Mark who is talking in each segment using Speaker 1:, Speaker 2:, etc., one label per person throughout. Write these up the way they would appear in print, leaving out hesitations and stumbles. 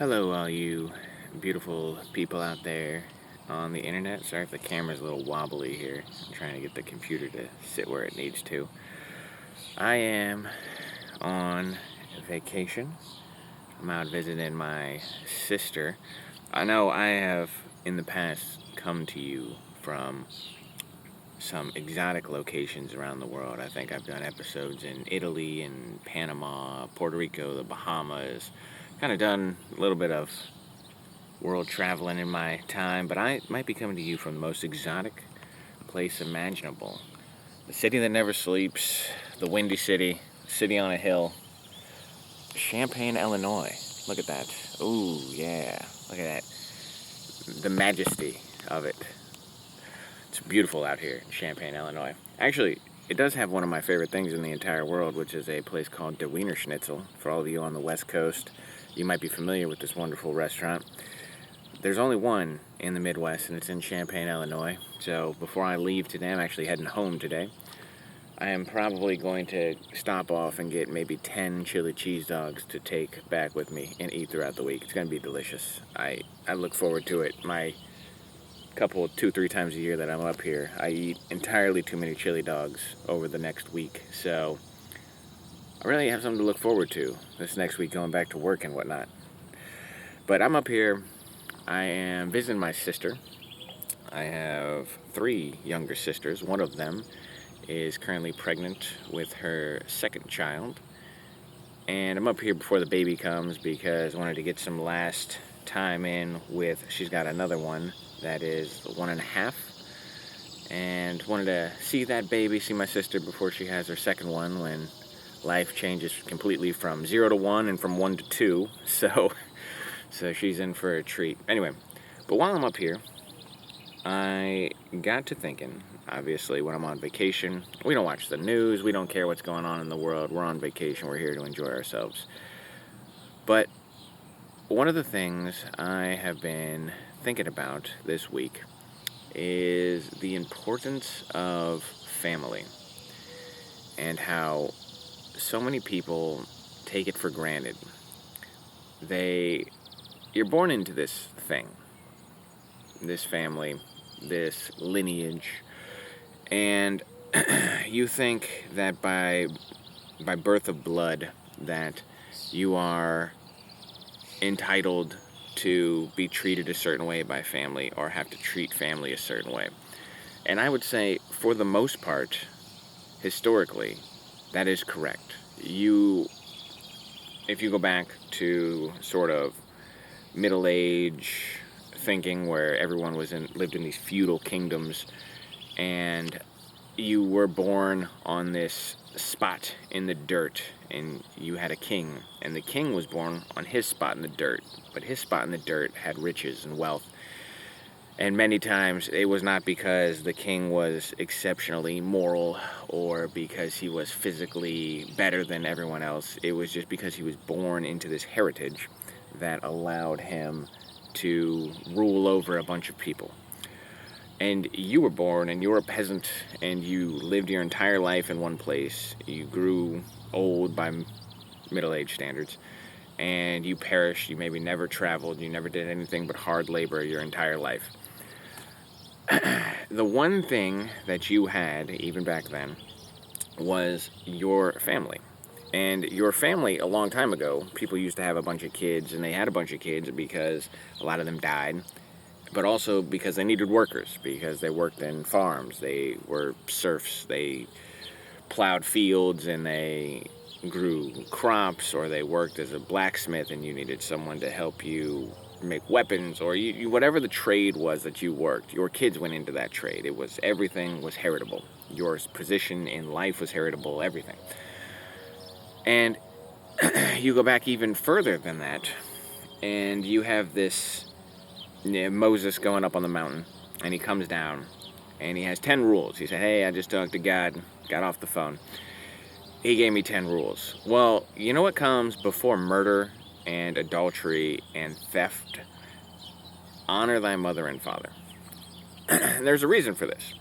Speaker 1: Hello, all you beautiful people out there on the internet. Sorry if the camera's a little wobbly here. I'm trying to get the computer to sit where it needs to. I am on vacation. I'm out visiting my sister. I know I have in the past come to you from some exotic locations around the world. I think I've done episodes in Italy and Panama, Puerto Rico, the Bahamas. Kind of done a little bit of world traveling in my time, but I might be coming to you from the most exotic place imaginable. The city that never sleeps, the Windy City, city on a hill, Champaign, Illinois. Look at that. Ooh, yeah. Look at that. The majesty of it. It's beautiful out here in Champaign, Illinois. Actually, it does have one of my favorite things in the entire world, which is a place called Der Wiener Schnitzel. For all of you on the West Coast, you might be familiar with this wonderful restaurant. There's only one in the Midwest, and it's in Champaign, Illinois. So before I leave today, I'm actually heading home today. I am probably going to stop off and get maybe 10 chili cheese dogs to take back with me and eat throughout the week. It's going to be delicious. I look forward to it. My couple, 2-3 times a year that I'm up here, I eat entirely too many chili dogs over the next week. So I really have something to look forward to this next week, going back to work and whatnot. But I'm up here. I am visiting my sister. I have 3 younger sisters. One of them is currently pregnant with her second child. And I'm up here before the baby comes because I wanted to get some last time in with, she's got another one that is 1.5. And wanted to see that baby, see my sister before she has her second one, when life changes completely from 0 to 1 and from 1 to 2. So she's in for a treat. Anyway, but while I'm up here, I got to thinking, obviously, when I'm on vacation, we don't watch the news, we don't care what's going on in the world, we're on vacation, we're here to enjoy ourselves. But one of the things I have been thinking about this week is the importance of family and how so many people take it for granted. You're born into this thing, this family, this lineage, and you think that by birth of blood that you are entitled to be treated a certain way by family or have to treat family a certain way. And I would say, for the most part, historically, that is correct. If you go back to sort of Middle Age thinking where everyone lived in these feudal kingdoms, and you were born on this spot in the dirt, and you had a king, and the king was born on his spot in the dirt, but his spot in the dirt had riches and wealth. And many times it was not because the king was exceptionally moral or because he was physically better than everyone else. It was just because he was born into this heritage that allowed him to rule over a bunch of people. And you were born and you were a peasant and you lived your entire life in one place. You grew old by Middle Age standards and you perished. You maybe never traveled. You never did anything but hard labor your entire life. The one thing that you had, even back then, was your family. And your family, a long time ago, people used to have a bunch of kids, and they had a bunch of kids because a lot of them died, but also because they needed workers, because they worked in farms, they were serfs, they plowed fields, and they grew crops, or they worked as a blacksmith, and you needed someone to help you make weapons, or you whatever the trade was that you worked, your kids went into that trade. Everything was heritable. Your position in life was heritable, everything. And you go back even further than that, and you have this Moses going up on the mountain, and he comes down, and he has 10 rules. He said, hey, I just talked to God, got off the phone. He gave me 10 rules. Well, you know what comes before murder and adultery and theft? Honor thy mother and father. There's a reason for this.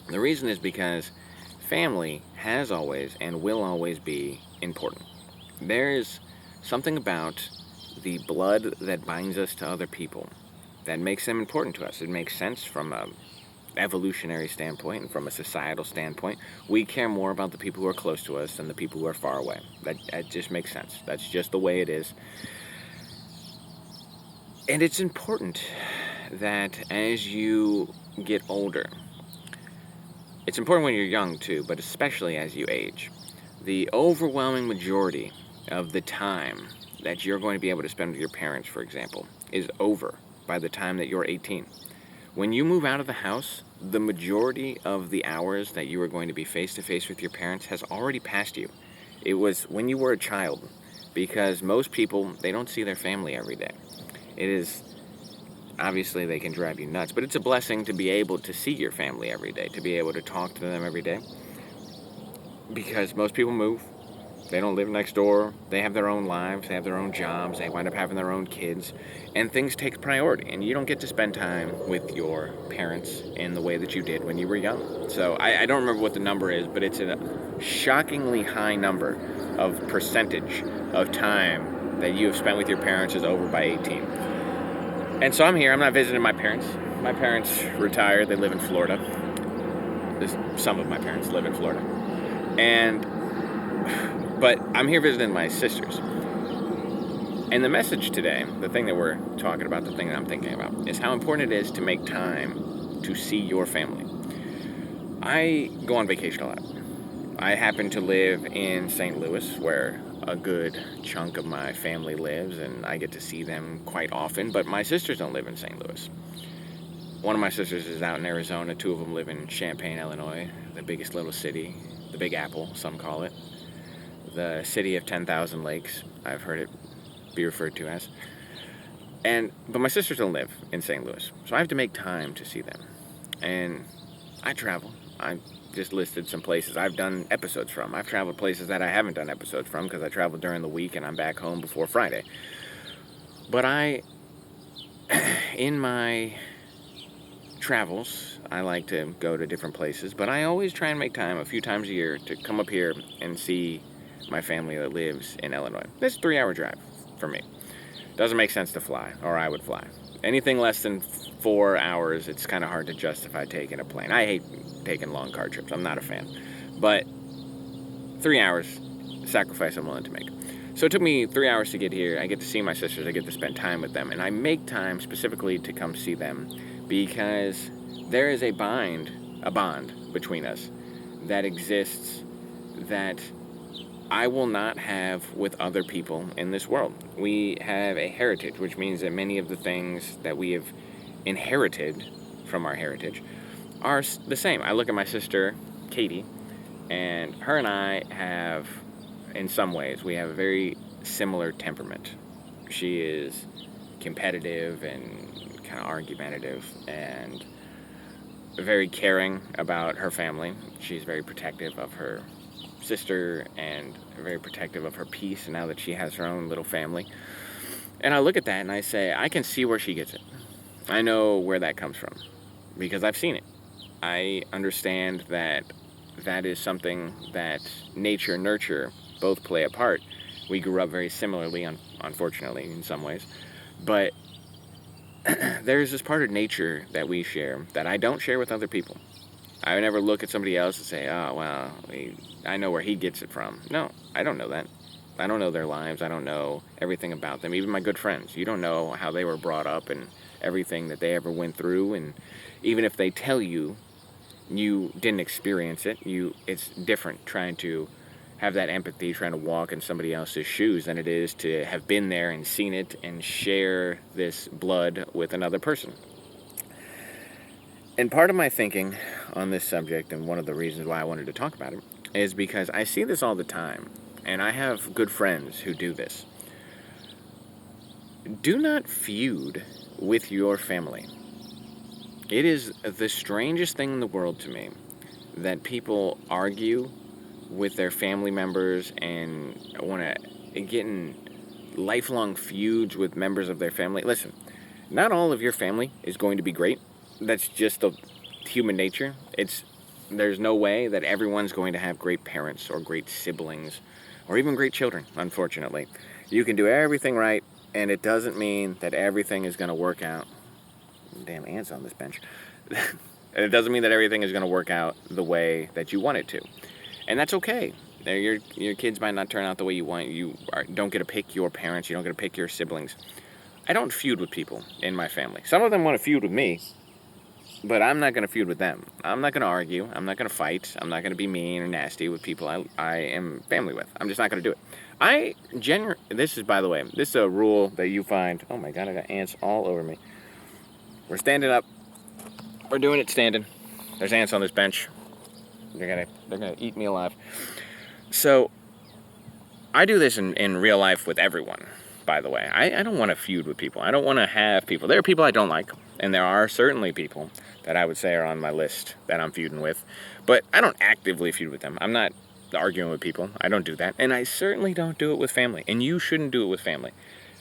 Speaker 1: The reason is because family has always and will always be important. There's something about the blood that binds us to other people, that makes them important to us. It makes sense from a evolutionary standpoint and from a societal standpoint. We care more about the people who are close to us than the people who are far away. That just makes sense. That's just the way it is. And it's important that as you get older, it's important when you're young too, but especially as you age, the overwhelming majority of the time that you're going to be able to spend with your parents, for example, is over by the time that you're 18. When you move out of the house, the majority of the hours that you are going to be face-to-face with your parents has already passed you. It was when you were a child, because most people, they don't see their family every day. It is, obviously they can drive you nuts, but it's a blessing to be able to see your family every day, to be able to talk to them every day, because most people move. They don't live next door. They have their own lives. They have their own jobs. They wind up having their own kids. And things take priority. And you don't get to spend time with your parents in the way that you did when you were young. So I don't remember what the number is, but it's a shockingly high number of percentage of time that you have spent with your parents is over by 18. And so I'm here. I'm not visiting my parents. My parents retired. They live in Florida. Some of my parents live in Florida. But I'm here visiting my sisters. And the message today, the thing that we're talking about, the thing that I'm thinking about, is how important it is to make time to see your family. I go on vacation a lot. I happen to live in St. Louis, where a good chunk of my family lives, and I get to see them quite often, but my sisters don't live in St. Louis. One of my sisters is out in Arizona. Two of them live in Champaign, Illinois, the biggest little city, the Big Apple, some call it. The city of 10,000 lakes, I've heard it be referred to as. But my sisters don't live in St. Louis, so I have to make time to see them. And I travel. I just listed some places I've done episodes from. I've traveled places that I haven't done episodes from because I traveled during the week and I'm back home before Friday. But in my travels, I like to go to different places, but I always try and make time a few times a year to come up here and see my family that lives in Illinois. It's a 3-hour drive for me. Doesn't make sense to fly, or I would fly. Anything less than 4 hours, it's kind of hard to justify taking a plane. I hate taking long car trips. I'm not a fan. But 3 hours, sacrifice I'm willing to make. So it took me 3 hours to get here. I get to see my sisters. I get to spend time with them. And I make time specifically to come see them because there is a bond between us that exists that I will not have with other people in this world. We have a heritage, which means that many of the things that we have inherited from our heritage are the same. I look at my sister, Katie, and her and I have, in some ways, we have a very similar temperament. She is competitive and kind of argumentative and very caring about her family. She's very protective of her sister and very protective of her peace now that she has her own little family. And I look at that and I say, I can see where she gets it. I know where that comes from because I've seen it. I understand that that is something that nature and nurture both play a part. We grew up very similarly, unfortunately, in some ways. But there's this part of nature that we share that I don't share with other people. I would never look at somebody else and say, oh, well, I know where he gets it from. No, I don't know that. I don't know their lives. I don't know everything about them. Even my good friends. You don't know how they were brought up and everything that they ever went through. And even if they tell you, you didn't experience it. It's different trying to have that empathy, trying to walk in somebody else's shoes than it is to have been there and seen it and share this blood with another person. And part of my thinking on this subject, and one of the reasons why I wanted to talk about it, is because I see this all the time, and I have good friends who do this. Do not feud with your family. It is the strangest thing in the world to me that people argue with their family members and want to get in lifelong feuds with members of their family. Listen, not all of your family is going to be great. That's just the human nature. There's no way that everyone's going to have great parents or great siblings or even great children, unfortunately. You can do everything right And it doesn't mean that everything is going to work out. Damn ants on this bench. And it doesn't mean that everything is going to work out the way that you want it to. And that's okay. Your kids might not turn out the way you want. Don't get to pick your parents. You don't get to pick your siblings. I don't feud with people in my family. Some of them want to feud with me, but I'm not going to feud with them. I'm not going to argue. I'm not going to fight. I'm not going to be mean or nasty with people I am family with. I'm just not going to do it. This is, by the way, this is a rule that you find. Oh my God, I got ants all over me. We're standing up. We're doing it standing. There's ants on this bench. They're gonna eat me alive. So I do this in real life with everyone, by the way. I don't want to feud with people. I don't want to have people. There are people I don't like, and there are certainly people that I would say are on my list that I'm feuding with, but I don't actively feud with them. I'm not arguing with people. I don't do that, and I certainly don't do it with family, and you shouldn't do it with family.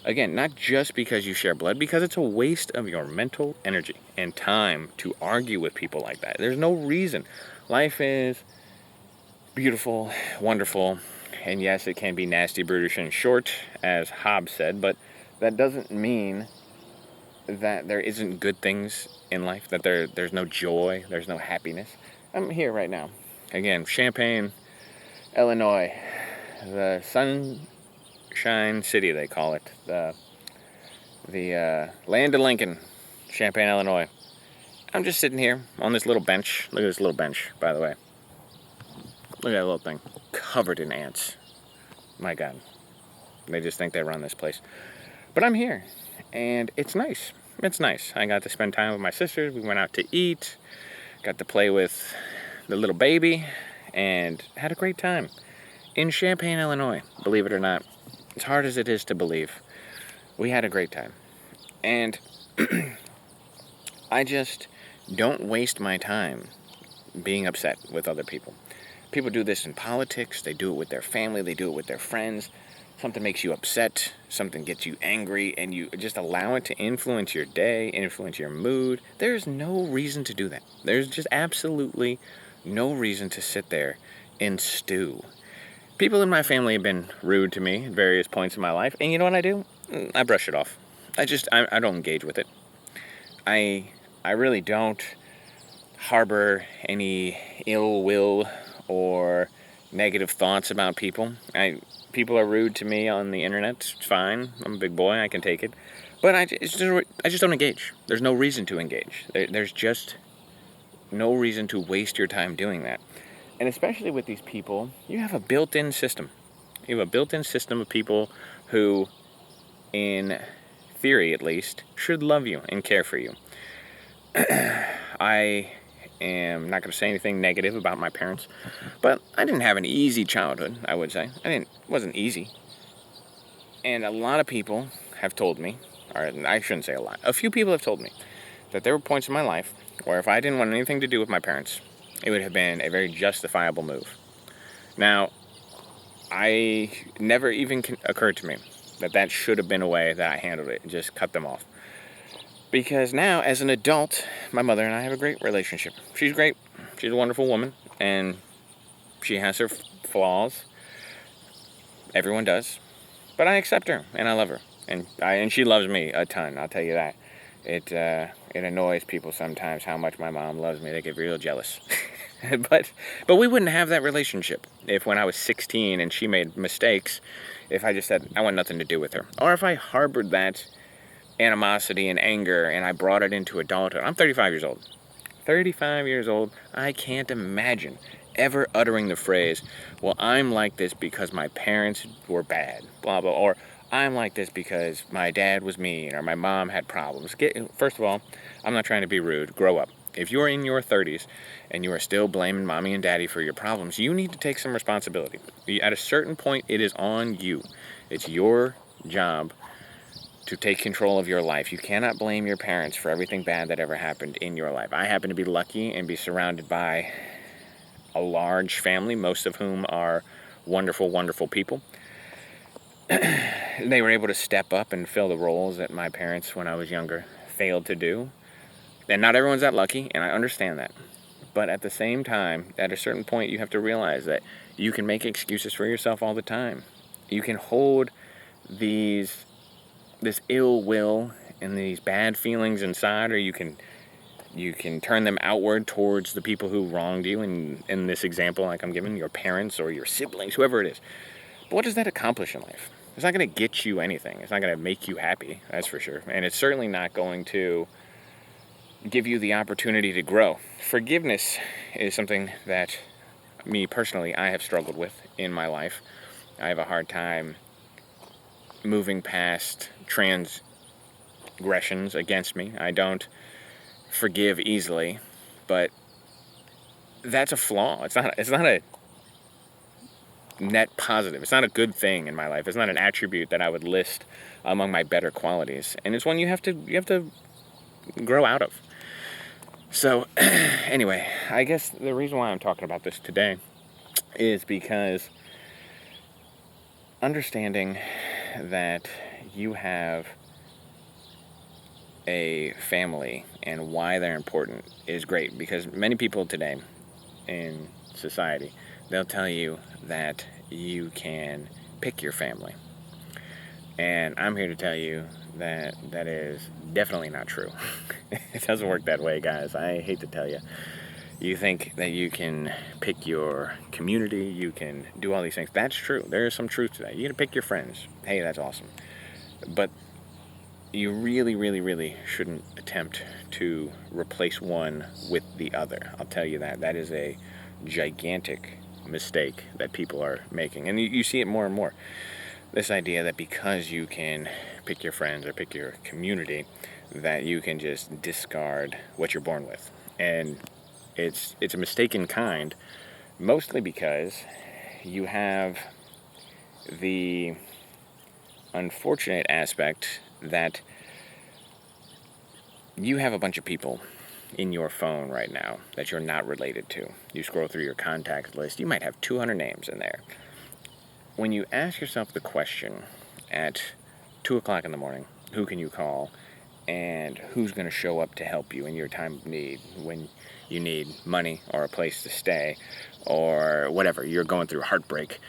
Speaker 1: Again, not just because you share blood, because it's a waste of your mental energy and time to argue with people like that. There's no reason. Life is beautiful, wonderful, and yes, it can be nasty, brutish, and short, as Hobbes said, but that doesn't mean that there isn't good things in life, that there's no joy, there's no happiness. I'm here right now. Again, Champaign, Illinois, the Sunshine City, they call it. The land of Lincoln, Champaign, Illinois. I'm just sitting here on this little bench. Look at this little bench, by the way. Look at that little thing, covered in ants. My God, they just think they run this place. But I'm here, and it's nice. It's nice. I got to spend time with my sisters. We went out to eat, got to play with the little baby, and had a great time in Champaign, Illinois, believe it or not. As hard as it is to believe, we had a great time. And I just don't waste my time being upset with other people. People do this in politics, they do it with their family, they do it with their friends. Something makes you upset, something gets you angry, and you just allow it to influence your day, influence your mood. There's no reason to do that. There's just absolutely no reason to sit there and stew. People in my family have been rude to me at various points in my life, and you know what I do? I brush it off. I don't engage with it. I really don't harbor any ill will or negative thoughts about people. People are rude to me on the internet. It's fine. I'm a big boy. I can take it. But I just don't engage. There's no reason to engage. There's just no reason to waste your time doing that. And especially with these people, you have a built-in system. You have a built-in system of people who, in theory at least, should love you and care for you. I am not going to say anything negative about my parents, but I didn't have an easy childhood, I would say. It wasn't easy. And a lot of people have told me, or I shouldn't say a lot, a few people have told me that there were points in my life where if I didn't want anything to do with my parents, it would have been a very justifiable move. Now, I never even occurred to me that should have been a way that I handled it and just cut them off. Because now, as an adult, my mother and I have a great relationship. She's great. She's a wonderful woman, and she has her flaws. Everyone does. But I accept her, and I love her. And she loves me a ton, I'll tell you that. It annoys people sometimes how much my mom loves me. They get real jealous. But we wouldn't have that relationship if when I was 16 and she made mistakes, if I just said I want nothing to do with her. Or if I harbored that animosity and anger and I brought it into adulthood. I'm 35 years old. 35 years old. I can't imagine ever uttering the phrase, well, I'm like this because my parents were bad, blah, blah, or I'm like this because my dad was mean or my mom had problems. First of all, I'm not trying to be rude. Grow up. If you're in your 30s and you are still blaming mommy and daddy for your problems, you need to take some responsibility. At a certain point, it is on you. It's your job to take control of your life. You cannot blame your parents for everything bad that ever happened in your life. I happen to be lucky and be surrounded by a large family, most of whom are wonderful, wonderful people. They were able to step up and fill the roles that my parents, when I was younger, failed to do. And not everyone's that lucky, and I understand that. But at the same time, at a certain point, you have to realize that you can make excuses for yourself all the time. You can hold these this ill will and these bad feelings inside, or you can turn them outward towards the people who wronged you, in this example like I'm giving, your parents or your siblings, whoever it is. But what does that accomplish in life? It's not going to get you anything. It's not going to make you happy, that's for sure. And it's certainly not going to give you the opportunity to grow. Forgiveness is something that, me personally, I have struggled with in my life. I have a hard time moving past transgressions against me. I don't forgive easily, but that's a flaw. It's not a net positive. It's not a good thing in my life. It's not an attribute that I would list among my better qualities, and it's one you have to grow out of. So anyway, I guess the reason why I'm talking about this today is because understanding that you have a family and why they're important is great, because many people today in society, they'll tell you that you can pick your family. And I'm here to tell you that that is definitely not true. It doesn't work that way, guys. I hate to tell you. You think that you can pick your community, you can do all these things. That's true. There is some truth to that. You can pick your friends. Hey, that's awesome. But you really, really, really shouldn't attempt to replace one with the other. I'll tell you that. That is a gigantic mistake that people are making. And you see it more and more. This idea that because you can pick your friends or pick your community, that you can just discard what you're born with. And it's a mistaken kind, mostly because you have the unfortunate aspect that you have a bunch of people in your phone right now that you're not related to. You scroll through your contacts list, you might have 200 names in there. When you ask yourself the question at 2 o'clock in the morning, who can you call, and who's going to show up to help you in your time of need, when you need money or a place to stay or whatever, you're going through heartbreak,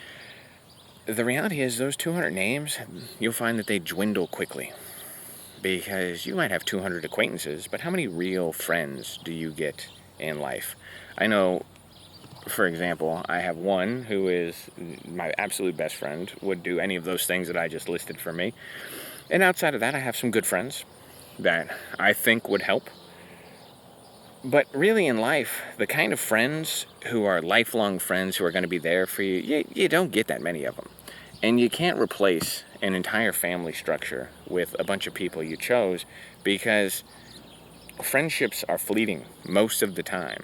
Speaker 1: the reality is those 200 names, you'll find that they dwindle quickly, because you might have 200 acquaintances, but how many real friends do you get in life? I know, for example, I have one who is my absolute best friend, would do any of those things that I just listed for me. And outside of that, I have some good friends that I think would help. But really in life, the kind of friends who are lifelong friends who are going to be there for you, you don't get that many of them. And you can't replace an entire family structure with a bunch of people you chose, because friendships are fleeting most of the time.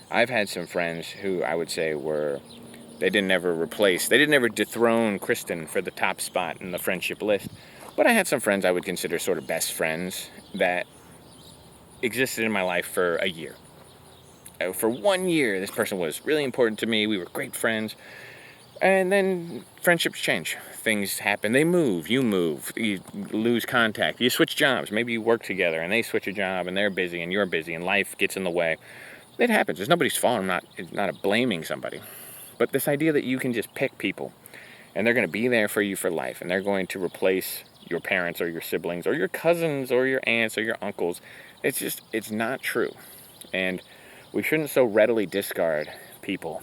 Speaker 1: I've had some friends who I would say they didn't ever dethrone Kristen for the top spot in the friendship list. But I had some friends I would consider sort of best friends that existed in my life for a year. For 1 year, this person was really important to me. We were great friends. And then friendships change. Things happen. They move. You move. You lose contact. You switch jobs. Maybe you work together and they switch a job and they're busy and you're busy and life gets in the way. It happens. It's nobody's fault. It's not blaming somebody. But this idea that you can just pick people and they're going to be there for you for life and they're going to replace your parents or your siblings or your cousins or your aunts or your uncles, it's not true. And we shouldn't so readily discard people.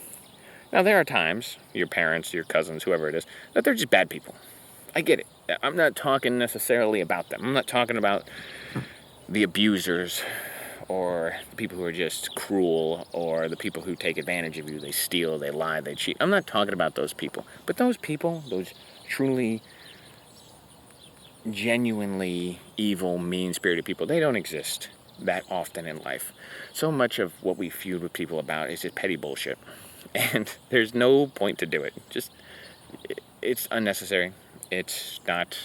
Speaker 1: Now, there are times, your parents, your cousins, whoever it is, that they're just bad people. I get it. I'm not talking necessarily about them. I'm not talking about the abusers or the people who are just cruel or the people who take advantage of you. They steal, they lie, they cheat. I'm not talking about those people. But those people, those truly, genuinely evil, mean-spirited people, they don't exist that often in life. So much of what we feud with people about is just petty bullshit. And there's no point to do it. It's unnecessary. It's not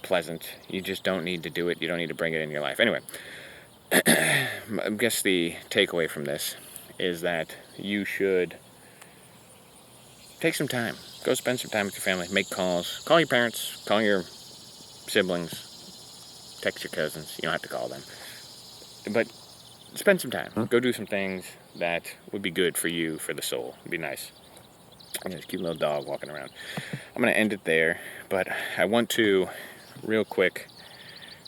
Speaker 1: pleasant. You just don't need to do it. You don't need to bring it in your life. Anyway, I guess the takeaway from this is that you should take some time. Go spend some time with your family. Make calls. Call your parents. Call your siblings. Text your cousins. You don't have to call them. But spend some time. Go do some things that would be good for you, for the soul. It'd be nice. I got this cute little dog walking around. I'm going to end it there, but I want to real quick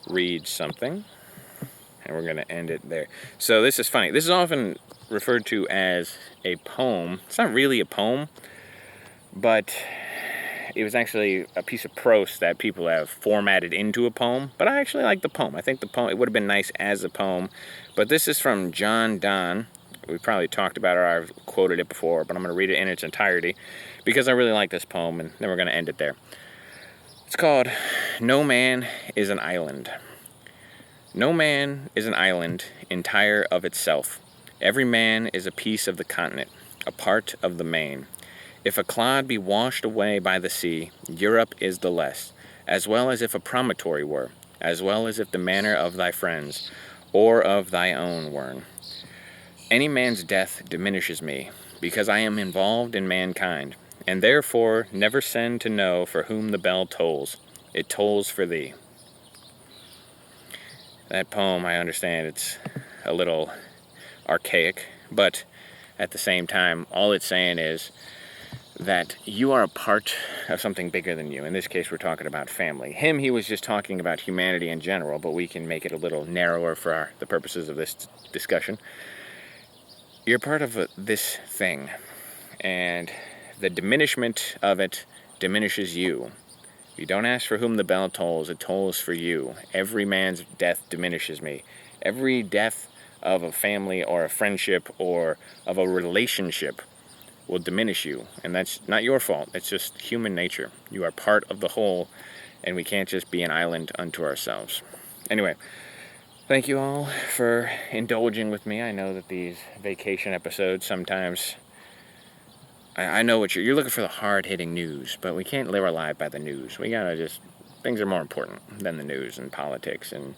Speaker 1: read something, and we're going to end it there. So this is funny. This is often referred to as a poem. It's not really a poem, but it was actually a piece of prose that people have formatted into a poem. But I actually like the poem. I think the poem, it would have been nice as a poem. But this is from John Donne. We probably talked about it, or I've quoted it before, but I'm going to read it in its entirety because I really like this poem, and then we're going to end it there. It's called No Man is an Island. No man is an island entire of itself. Every man is a piece of the continent, a part of the main. If a clod be washed away by the sea, Europe is the less, as well as if a promontory were, as well as if the manner of thy friends, or of thy own were. Any man's death diminishes me, because I am involved in mankind, and therefore never send to know for whom the bell tolls. It tolls for thee. That poem, I understand it's a little archaic, but at the same time, all it's saying is that you are a part of something bigger than you. In this case, we're talking about family. Him, he was just talking about humanity in general, but we can make it a little narrower for the purposes of this discussion. You're part of this thing, and the diminishment of it diminishes you. You don't ask for whom the bell tolls, it tolls for you. Every man's death diminishes me. Every death of a family or a friendship or of a relationship will diminish you, and that's not your fault. It's just human nature. You are part of the whole, and we can't just be an island unto ourselves. Anyway, thank you all for indulging with me. I know that these vacation episodes sometimes, I know what you're looking for, the hard-hitting news, but we can't live our life by the news. We gotta just, things are more important than the news and politics and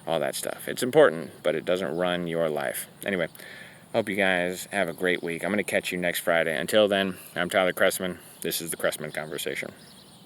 Speaker 1: all that stuff. It's important, but it doesn't run your life. Anyway, hope you guys have a great week. I'm going to catch you next Friday. Until then, I'm Tyler Chrestman. This is the Chrestman Conversation.